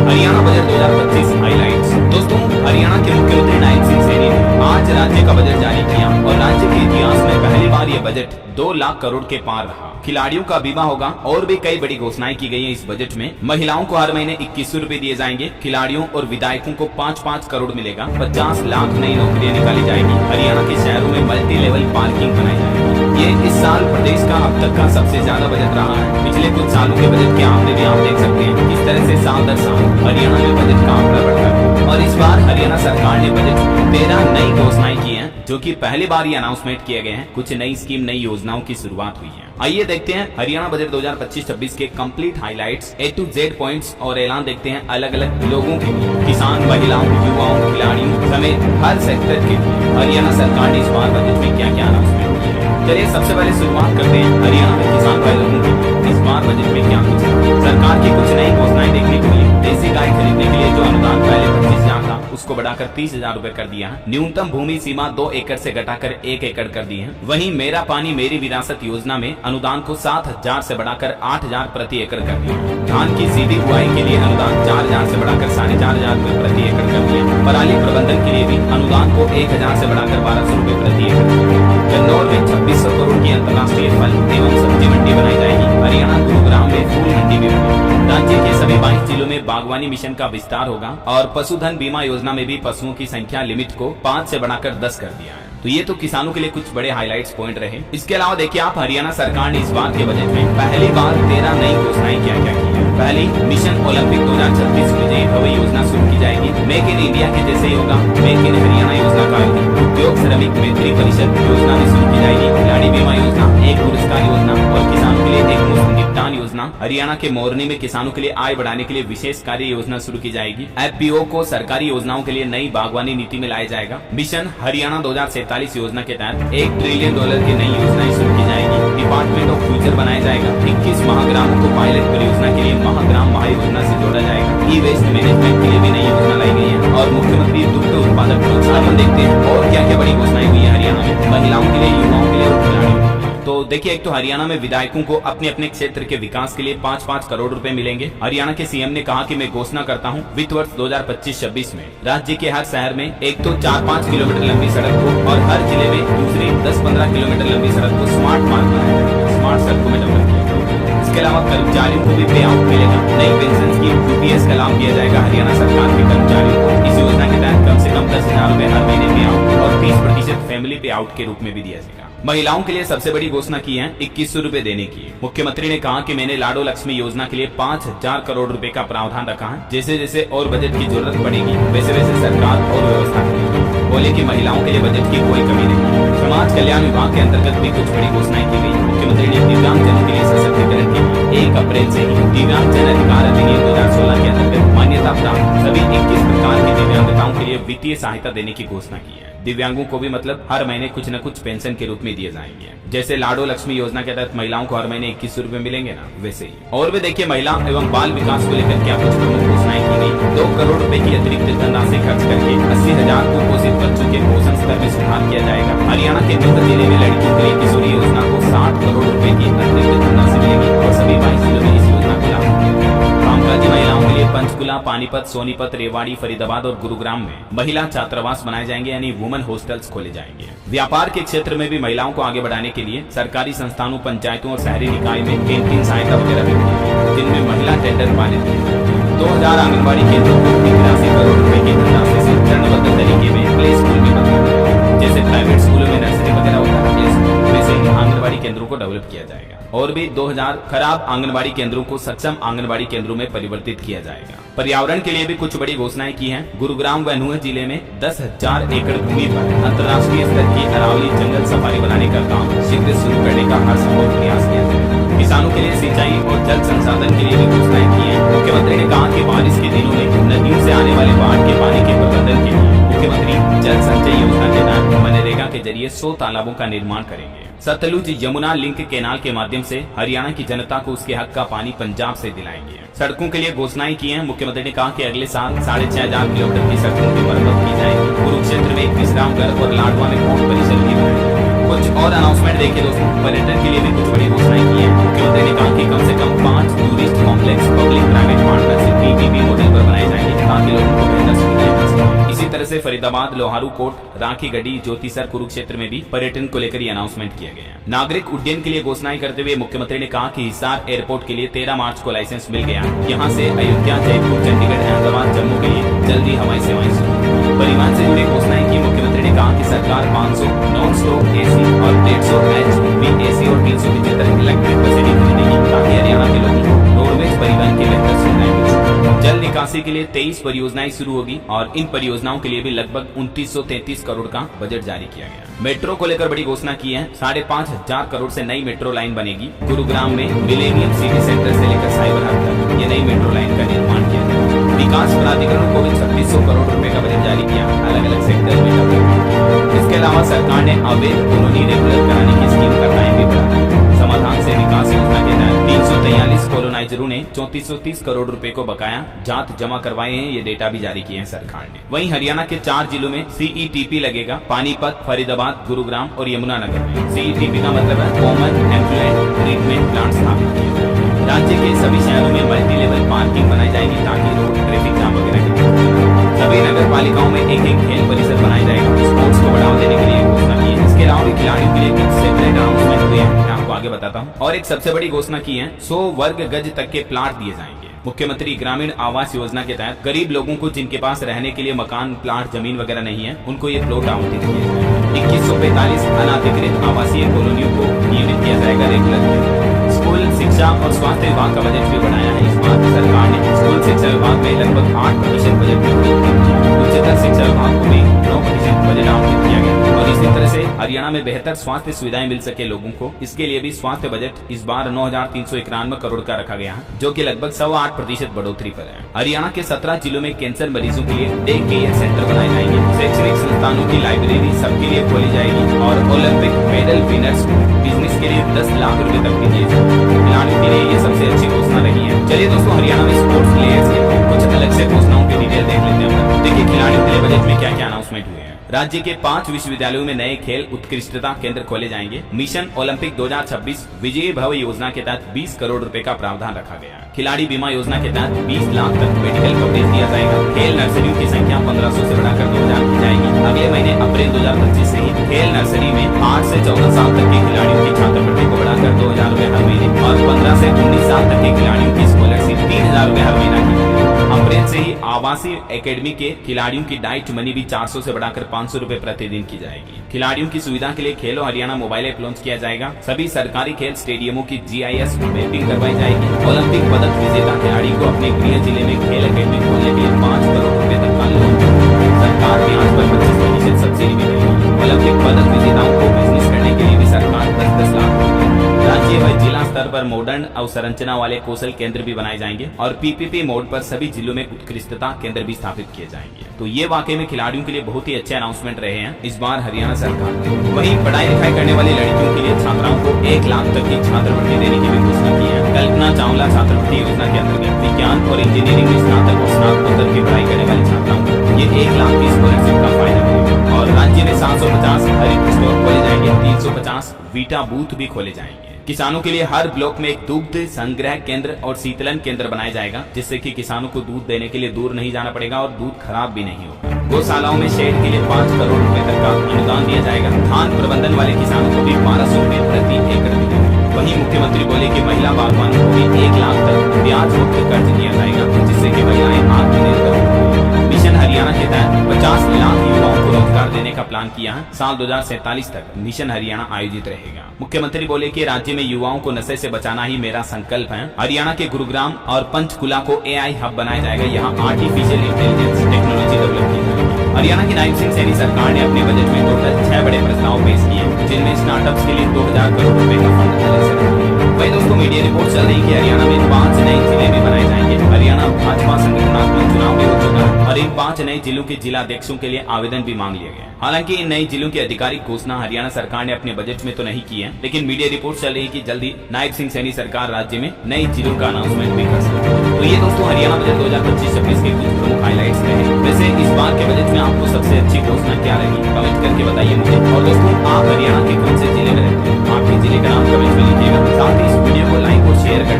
Haryana budget 2025 highlights. दोस्तों, हरियाणा के मुख्यमंत्री नायब सिंह सैनी ने आज राज्य का बजट जारी किया और राज्य के इतिहास में पहली बार ये बजट 2 लाख करोड़ के पार रहा। खिलाड़ियों का बीमा होगा और भी कई बड़ी घोषणाएं की गई हैं इस बजट में। महिलाओं को हर महीने 2100 रुपए दिए जाएंगे। खिलाड़ियों और विधायकों को 5-5 करोड़ मिलेगा। 50 लाख नई नौकरियां निकाली जाएगी। हरियाणा के शहरों में मल्टी लेवल पार्किंग बनाई जाएगी। ये इस साल प्रदेश का अब तक का सबसे ज्यादा बजट रहा है। पिछले कुछ सालों के बजट के आंकड़े भी आप देख सकते हैं किस तरह से साल दर साल हरियाणा में बजट का आंकड़ा बढ़ता है। और इस बार हरियाणा सरकार ने बजट 13 नई घोषणाएं की हैं, जो कि पहली बार ये अनाउंसमेंट किए गए हैं। कुछ नई स्कीम, नई योजनाओं की शुरुआत हुई है। आइए देखते हैं हरियाणा बजट 2025-26 के complete highlights, A to Z points और ऐलान देखते हैं अलग अलग लोगों के लिए, किसान, महिलाओं, युवाओं, खिलाड़ियों समेत हर सेक्टर के लिए हरियाणा सरकार ने इस बार बजट में क्या क्या अनाउंसमेंट की है। चलिए सबसे पहले शुरुआत करते हैं हरियाणा में किसान भाई लोगों के लिए इस बार बजट में क्या कुछ है। सरकार की कुछ नई घोषणाएं देखने को मिली। देसी गाय खरीदने के लिए जो अनुदान पहले 25,000 था उसको बढ़ाकर 30,000 रूपए कर दिया है। न्यूनतम भूमि सीमा 2 एकड़ से घटाकर 1 एकड़ कर दी है। वहीं मेरा पानी मेरी विरासत योजना में अनुदान को 7,000 से बढ़ाकर 8,000 प्रति एकड़ कर दिया। धान की सीधी बुआई के लिए अनुदान 4,000 से बढ़ाकर 4,500 रूपए प्रति एकड़ कर दिया। पराली प्रबंधन के लिए भी अनुदान को 1,000 से बढ़ाकर 1,200 रूपए प्रति एकड़। गन्नौर में 2600 करोड़ की अंतर्राष्ट्रीय फल एवं सब्जी मंडी बनाई जाएगी। हरियाणा गुरुग्राम में फूल मंडी भी बनेगी। राज्य के सभी 22 जिलों में बागवानी मिशन का विस्तार होगा और पशुधन बीमा योजना में भी पशुओं की संख्या लिमिट को 5 से बढ़ाकर 10 कर दिया है। तो ये तो किसानों के लिए कुछ बड़े हाइलाइट्स पॉइंट रहे। इसके अलावा देखिए आप, हरियाणा सरकार ने इस बार के बजट में पहली बार 13 नई घोषणाएं क्या क्या की है। पहली, मिशन ओलंपिक 2036 विजयी भव योजना शुरू की जाएगी। मेक इन इंडिया के जैसे ही होगा मेक इन हरियाणा योजना का आयोजन। उद्योग श्रमिक मैत्री परिषद योजना भी शुरू की जाएगी। खिलाड़ी बीमा योजना, एक पुरस्कार योजना और किसानों के लिए एक मुफ्त निपटान योजना। हरियाणा के मोरनी में किसानों के लिए आय बढ़ाने के लिए विशेष कार्य योजना शुरू की जाएगी। FPO को सरकारी योजनाओं के लिए नई बागवानी नीति में लाया जाएगा। मिशन हरियाणा 2047 योजना के तहत $1 ट्रिलियन की नई योजनाएं शुरू की जाएगी। डिपार्टमेंट ऑफ फ्यूचर बनाया जाएगा। 21 महाग्रामों को पायलट परियोजना के लिए महाग्राम महायोजना से जोड़ा जाएगा। ई वेस्ट मैनेजमेंट के लिए भी नई योजना लाई गई है और मुख्यमंत्री दुग्ध उत्पादक प्रोत्साहन देखते हैं और क्या क्या बड़ी घोषणाएं हुई है हरियाणा में महिलाओं के लिए, युवाओं के लिए और खिलाड़ियों। तो देखिए, एक तो हरियाणा में विधायकों को अपने अपने क्षेत्र के विकास के लिए 5-5 करोड़ रुपए मिलेंगे। हरियाणा के सीएम ने कहा कि मैं घोषणा करता हूं वित्त वर्ष 2025-26 में राज्य के हर शहर में एक तो 4-5 किलोमीटर लंबी सड़क को और हर जिले में दूसरी 10-15 किलोमीटर लंबी सड़क को स्मार्ट मार्ग बनाया जाएगा। स्मार्ट सड़कों में डेवलप किया जाएगा। इसके अलावा कर्मचारियों को भी पे आउट मिलेगा। नई पेंशन स्कीम UPS का लाभ दिया जाएगा हरियाणा सरकार के कर्मचारियों को। इस योजना के तहत कम से कम 10,000 रूपए हर महीने पे आउट और 30% फैमिली पे आउट के रूप में भी दिया जाएगा। महिलाओं के लिए सबसे बड़ी घोषणा की है 2100 रूपए देने की। मुख्यमंत्री ने कहा कि मैंने लाडो लक्ष्मी योजना के लिए 5,000 करोड़ रुपए का प्रावधान रखा है। जैसे जैसे और बजट की जरूरत पड़ेगी वैसे वैसे सरकार और व्यवस्था करेगी। बोले कि महिलाओं के लिए बजट की कोई कमी नहीं। समाज कल्याण विभाग के अंतर्गत भी कुछ बड़ी घोषणाएं की गई। मुख्यमंत्री ने दिव्यांगजनों के लिए सशक्तिकरण के लिए 1 अप्रैल से ही दिव्यांगजन अधिकार अधिनियम 2016 के अंतर्गत मान्यता प्राप्त सभी 21 प्रकार की दिव्यांगताओं के लिए वित्तीय सहायता देने की घोषणा की है। दिव्यांगों को भी मतलब हर महीने कुछ न कुछ पेंशन के रूप में दिए जाएंगे। जैसे लाडो लक्ष्मी योजना के तहत महिलाओं को हर महीने 2100 रूपए मिलेंगे ना, वैसे ही। और भी देखिए, महिला एवं बाल विकास को लेकर क्या कुछ प्रमुख घोषणाएं की गई। 2 करोड़ रुपए की अतिरिक्त धनराशि खर्च करके 80,000 कुपोषित बच्चों के पोषण स्तर में सुधार किया जाएगा। हरियाणा के दुर्ग जिले में लड़कियों के लिए किशोरी योजना को 60 करोड़ रुपए की अतिरिक्त धनराशि मिलेगी और सभी 22 जिलों में इस योजना को लागू किया जाएगा। कामकाजी महिलाओं के लिए पंचकुला, पानीपत, सोनीपत, रेवाड़ी, फरीदाबाद और गुरुग्राम में महिला छात्रावास बनाए जाएंगे, यानी वुमेन हॉस्टल्स खोले जाएंगे। व्यापार के क्षेत्र में भी महिलाओं को आगे बढ़ाने के लिए सरकारी संस्थानों, पंचायतों और शहरी निकाय में कैंटीन सहायता वगैरह भी होगी, जिनमें महिला टेंडर पारित किए। 2000 आंगनबाड़ी केंद्रों को 83 करोड़ रुपए की धनराशि से चरणबद्ध तरीके में प्ले स्कूल में बदला। जैसे प्राइवेट स्कूलों में नर्सरी वगैरह होता है, प्ले स्कूल वैसे ही आंगनबाड़ी केंद्रों को डेवलप किया जाएगा। और भी 2000 खराब आंगनबाड़ी केंद्रों को सक्षम आंगनबाड़ी केंद्रों में परिवर्तित किया जाएगा। पर्यावरण के लिए भी कुछ बड़ी घोषणाएं की हैं। गुरुग्राम व नूंह जिले में 10,000 एकड़ भूमि पर अंतर्राष्ट्रीय स्तर की अरावली जंगल सफारी बनाने का काम शीघ्र शुरू करने का हर संभव प्रयास किया जाएगा। किसानों के लिए सिंचाई और जल संसाधन के लिए भी घोषणाएं की हैं। मुख्यमंत्री ने कहा कि बारिश के दिनों में नदियों से आने वाले बाढ़ के पानी के प्रबंधन के लिए मुख्यमंत्री जल संचय योजना के तहत मनरेगा के जरिए 100 तालाबों का निर्माण करेंगे। सतलुज यमुना लिंक केनाल के माध्यम से हरियाणा की जनता को उसके हक का पानी पंजाब से दिलाएंगे। सड़कों के लिए घोषणाएं की हैं। मुख्यमंत्री ने कहा कि अगले साल 6,500 किलोमीटर की सड़कों की मरम्मत की जाएगी। कुरुक्षेत्र में एक विश्रामगृह और लाडवा में कोर्ट परिसर भी बनाएंगे। कुछ और अनाउंसमेंट देखिए दोस्तों, पर्यटन के लिए भी कुछ बड़ी घोषणाएं की हैं। मुख्यमंत्री ने कहा कि कम से कम 5 tourist complex public private partnership PPP model पर बनाए इसी तरह से फरीदाबाद, लोहारू कोट, राखी गढ़ी, ज्योतिसर, कुरुक्षेत्र में भी पर्यटन को लेकर अनाउंसमेंट किया गया है। नागरिक उड्डयन के लिए घोषणाएं करते हुए मुख्यमंत्री ने कहा कि हिसार एयरपोर्ट के लिए 13 मार्च को लाइसेंस मिल गया। यहाँ से अयोध्या, जयपुर, चंडीगढ़, अहमदाबाद, जम्मू के लिए जल्दी हवाई सेवाएं शुरू। परिवहन से जुड़ी घोषणाएं की मुख्यमंत्री ने कहा कि सरकार 500 नॉन स्टॉप एसी और 150 HVAC और 375 इलेक्ट्रिक बसें खरीदेगी ताकि हरियाणा के लोगों को रोडवेज परिवहन की बेहतर सुविधाएं मिल सके। जल निकासी के लिए 23 परियोजनाएं शुरू होगी और इन परियोजनाओं के लिए भी लगभग 2933 करोड़ का बजट जारी किया गया। मेट्रो को लेकर बड़ी घोषणा की है। 5,500 करोड़ से नई मेट्रो लाइन बनेगी। गुरुग्राम में मिलेनियम सिटी सेंटर से लेकर साइबर हब तक ये नई मेट्रो लाइन का निर्माण किया गया। विकास प्राधिकरण को भी 3600 करोड़ रुपए का बजट जारी किया, अलग अलग सेक्टर में डेवलपमेंट। इसके अलावा सरकार ने अवैध कॉलोनी रेगुलर कराने की स्कीम का टाइम भी बढ़ा दिया। समाधान से विकास योजना के तहत 343 कॉलोनाइजरों ने 3430 करोड़ रुपए को बकाया जात जमा करवाए हैं। ये डेटा भी जारी किए हैं सरकार ने। वहीं हरियाणा के 4 जिलों में CETP लगेगा। पानीपत, फरीदाबाद, गुरुग्राम और यमुनानगर में। CETP का मतलब है कॉमन एफ्लुएंट ट्रीटमेंट प्लांट स्थापित किए जाएंगे। राज्य के सभी शहरों में मल्टी लेवल पार्किंग बनाई जाएगी ताकि रोड ट्रैफिक जाम वगैरह की सभी नगर पालिकाओं में एक खेल परिसर बनाया जाएगा। स्पोर्ट्स को बढ़ावा देने के लिए घोषणा की है। इसके अलावा भी खिलाड़ियों के लिए कुछ सेपरेट अनाउंसमेंट हुए हैं, मैं आपको आगे बताता हूँ। और एक सबसे बड़ी घोषणा की है, 100 वर्ग गज तक के प्लाट दिए जाएंगे। मुख्यमंत्री ग्रामीण आवास योजना के तहत गरीब लोगों को जिनके पास रहने के लिए मकान, प्लाट, जमीन वगैरह नहीं है, उनको ये प्लॉट आवंटित किए जाएंगे। 2145 अनाधिकृत आवासीय कॉलोनियों को नियमित किया जाएगा रेगुलर। स्कूल शिक्षा और स्वास्थ्य विभाग का बजट भी बढ़ाया है। इस बार सरकार ने स्कूल शिक्षा विभाग में लगभग 8% बजट में बढ़ोतरी की है। उच्चतर शिक्षा विभाग को भी 9% बजट आवंटित किया गया और इसी तरह से हरियाणा में बेहतर स्वास्थ्य सुविधाएं मिल सके लोगों को, इसके लिए भी स्वास्थ्य बजट इस बार 9391 करोड़ का रखा गया है, जो कि लगभग 8.25% बढ़ोतरी पर है। हरियाणा के 17 जिलों में कैंसर मरीजों के लिए डे केयर सेंटर बनाए जाएंगे। शैक्षणिक संस्थानों की लाइब्रेरी सबके लिए खोली जाएगी और ओलंपिक मेडल विनर्स बिजनेस के लिए 10 लाख रुपए तक की दिए जाएंगे। खिलाड़ियों के लिए ये सबसे अच्छी घोषणा रही है। चलिए दोस्तों, हरियाणा में स्पोर्ट्स प्लेयर्स के कुछ अलग से घोषणाओं की डिटेल देख लेते हैं। देखिए खिलाड़ियों के लिए बजट में क्या क्या अनाउंसमेंट हुए हैं। राज्य के 5 विश्वविद्यालयों में नए खेल उत्कृष्टता केंद्र खोले जाएंगे। मिशन ओलंपिक 2026 विजयी भव योजना के तहत 20 करोड़ रुपए का प्रावधान रखा गया है। खिलाड़ी बीमा योजना के तहत 20 लाख तक मेडिकल कवरेज दिया जाएगा। खेल नर्सरियों की संख्या 1500 से बढ़ाकर 2000 की जाएगी। अगले महीने अप्रैल 2025 से ही खेल नर्सरी में 8 से 14 साल तक के खिलाड़ियों की छात्रवृत्ति को बढ़ाकर 2000 रुपए हर महीने और 15 से 19 साल तक के खिलाड़ियों की स्कॉलरशिप 3000 रुपए हर महीना की। अप्रैल से ही आवासीय एकेडमी के खिलाड़ियों की डाइट मनी भी 400 से बढ़ाकर 500 रुपए प्रतिदिन की जाएगी। खिलाड़ियों की सुविधा के लिए खेलो हरियाणा मोबाइल ऐप लॉन्च किया जाएगा। सभी सरकारी खेल स्टेडियमों की GIS मैपिंग करवाई जाएगी। ओलंपिक पदक विजेता खिलाड़ी को अपने गृह जिले में खेल अकेडमी खोलने के लिए 5 करोड़ रुपए तक का लोन सरकार ब्याज पर 25% सब्सिडी भी देगी। ओलंपिक पदक विजेताओं को बिजनेस करने के लिए भी सरकार 10-10 लाख राज्य व जिला स्तर पर मॉडर्न अवसंरचना वाले कौशल केंद्र भी बनाए जाएंगे और PPP मोड पर सभी जिलों में उत्कृष्टता केंद्र भी स्थापित किए जाएंगे। तो ये वाकई में खिलाड़ियों के लिए बहुत ही अच्छे अनाउंसमेंट रहे हैं इस बार हरियाणा सरकार ने। वहीं पढ़ाई लिखाई करने वाली लड़कियों के लिए छात्राओं को 1 लाख तक की छात्रवृत्ति देने की भी घोषणा की है। कल्पना चावला छात्रवृत्ति योजना के अंतर्गत विज्ञान और इंजीनियरिंग में स्नातक और स्नातकोत्तर की पढ़ाई करने वाली छात्राओं को ये 1 लाख की स्कॉलरशिप का फायदा मिलेगा। और राज्य में 750 हरित स्टोर खोले जाएंगे। 350 वीटा बूथ भी खोले जाएंगे। किसानों के लिए हर ब्लॉक में एक दुग्ध संग्रह केंद्र और शीतलन केंद्र बनाया जाएगा, जिससे कि किसानों को दूध देने के लिए दूर नहीं जाना पड़ेगा और दूध खराब भी नहीं होगा। गौशालाओं में शेड के लिए 5 करोड़ रुपए तक का अनुदान दिया जाएगा। धान प्रबंधन वाले किसानों को भी 1200 रुपए प्रति एकड़ मिलेगा। वहीं मुख्यमंत्री बोले कि महिला बागवानों को भी 1 लाख तक ब्याज मुक्त कर्ज दिया जाएगा, जिससे कि महिलाएं आत्मनिर्भर होंगी। मिशन हरियाणा के तहत 50 लाख युवाओं को रोजगार देने का प्लान किया है। साल 2047 तक मिशन हरियाणा आयोजित रहेगा। मुख्यमंत्री बोले कि राज्य में युवाओं को नशे से बचाना ही मेरा संकल्प है। हरियाणा के गुरुग्राम और पंचकुला को AI हब बनाया जाएगा। यहाँ आर्टिफिशियल इंटेलिजेंस टेक्नोलॉजी डेवलप की जाएगी। हरियाणा की नायब सिंह सैनी सरकार ने अपने बजट में टोटल 6 बड़े प्रस्ताव पेश किए, जिनमें स्टार्टअप्स के लिए 2000 करोड़ रुपए का फंड अलग से रखा गया। वही दोस्तों, मीडिया रिपोर्ट चल रही है कि हरियाणा में 5 नए जिले भी बनाए जाएंगे। हरियाणा भाजपा संगठनात्मक चुनाव भी हो चुका है और इन 5 नए जिलों के जिलाध्यक्षों के लिए आवेदन भी मांग लिया गया। हालांकि इन नए जिलों की आधिकारिक घोषणा हरियाणा सरकार ने अपने बजट में तो नहीं की है, लेकिन मीडिया रिपोर्ट चल रही है कि जल्दी नायब सिंह सैनी सरकार राज्य में नए जिलों का अनाउंसमेंट भी कर सकती है। तो ये दोस्तों हरियाणा बजट 2025-26 के कुछ प्रमुख हाईलाइट्स रहे। वैसे इस बार के बजट में आपको सबसे अच्छी घोषणा क्या लगी, कमेंट करके बताइए मुझे। और दोस्तों, आप हरियाणा के कौन से जिले में रहते हैं, आपके जिले का नाम कमेंट में लिखिएगा। साथ ही इस वीडियो को लाइक और शेयर